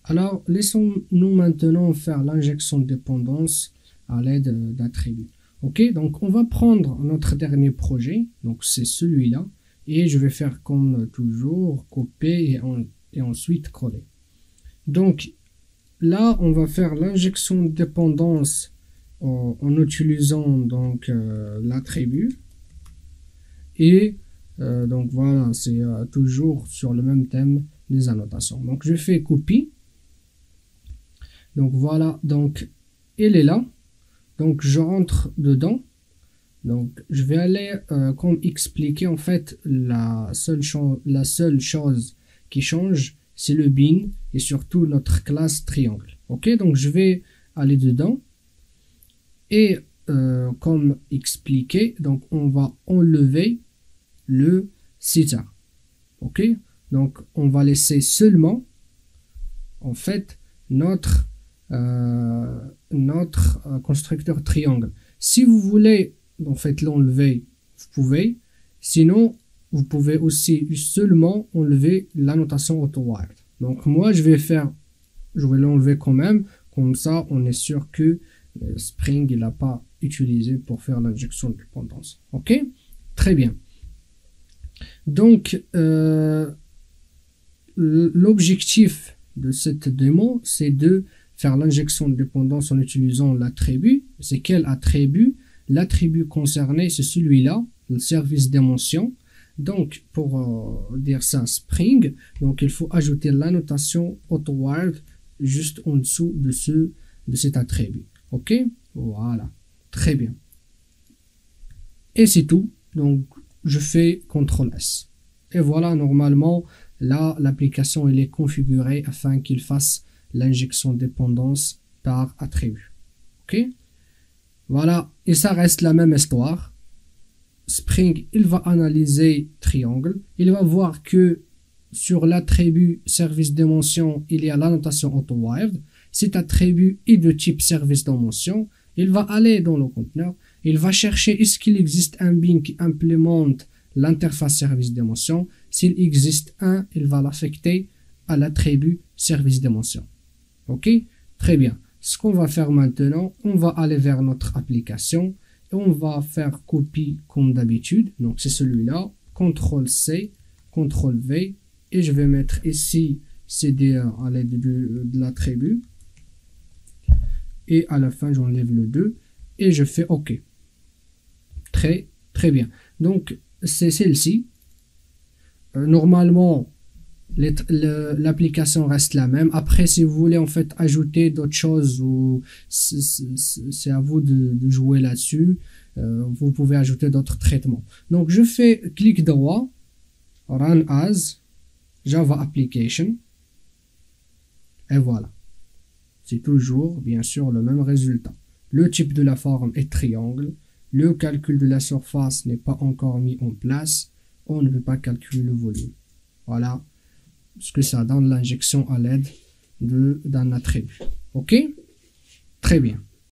Alors, laissons-nous maintenant faire l'injection de dépendance à l'aide d'attributs. Ok, donc on va prendre notre dernier projet, donc c'est celui-là, et je vais faire comme toujours, copier et ensuite coller. Donc là, on va faire l'injection de dépendance en utilisant donc l'attribut, et donc voilà, c'est toujours sur le même thème des annotations. Donc je fais copie. Donc voilà, donc il est là. Donc je rentre dedans. Donc je vais aller comme expliquer en fait la seule chose qui change, c'est le bin et surtout notre classe triangle. Ok, donc je vais aller dedans et comme expliqué, donc on va enlever le theta. Ok, donc on va laisser seulement en fait notre constructeur triangle. Si vous voulez en fait l'enlever, vous pouvez. Sinon, vous pouvez aussi seulement enlever la notation auto-wired. Donc moi, je vais l'enlever quand même. Comme ça, on est sûr que Spring il n'a pas utilisé pour faire l'injection de dépendance. Ok, très bien. Donc l'objectif de cette démo, c'est de faire l'injection de dépendance en utilisant l'attribut. C'est quel attribut? L'attribut concerné, c'est celui-là, le service d'émotion. Donc, pour dire ça, Spring, donc il faut ajouter la notation AutoWired juste en dessous de cet attribut. Ok, voilà, très bien. Et c'est tout. Donc, je fais CTRL-S. Et voilà, normalement, là, l'application elle est configurée afin qu'il fasse l'injection de dépendance par attribut. Ok, voilà, et ça reste la même histoire. Spring, il va analyser triangle. Il va voir que sur l'attribut service d'émotion, il y a la notation AutoWired. Cet attribut est de type service d'émotion. Il va aller dans le conteneur. Il va chercher est-ce qu'il existe un bin qui implémente l'interface service d'émotion. S'il existe un, il va l'affecter à l'attribut service d'émotion. Ok, très bien. Ce qu'on va faire maintenant, on va aller vers notre application et on va faire copie comme d'habitude. Donc c'est celui-là, CTRL-C, CTRL-V et je vais mettre ici CDR à l'aide de l'attribut et à la fin j'enlève le 2 et je fais OK. Très bien. Donc c'est celle-ci. Normalement l'application reste la même. Après, si vous voulez en fait ajouter d'autres choses, ou c'est à vous de jouer là-dessus, vous pouvez ajouter d'autres traitements. Donc je fais clic droit, Run as, Java Application, et voilà. C'est toujours bien sûr le même résultat. Le type de la forme est triangle, le calcul de la surface n'est pas encore mis en place, on ne veut pas calculer le volume. Voilà ce que ça donne l'injection à l'aide d'un attribut. Ok, très bien.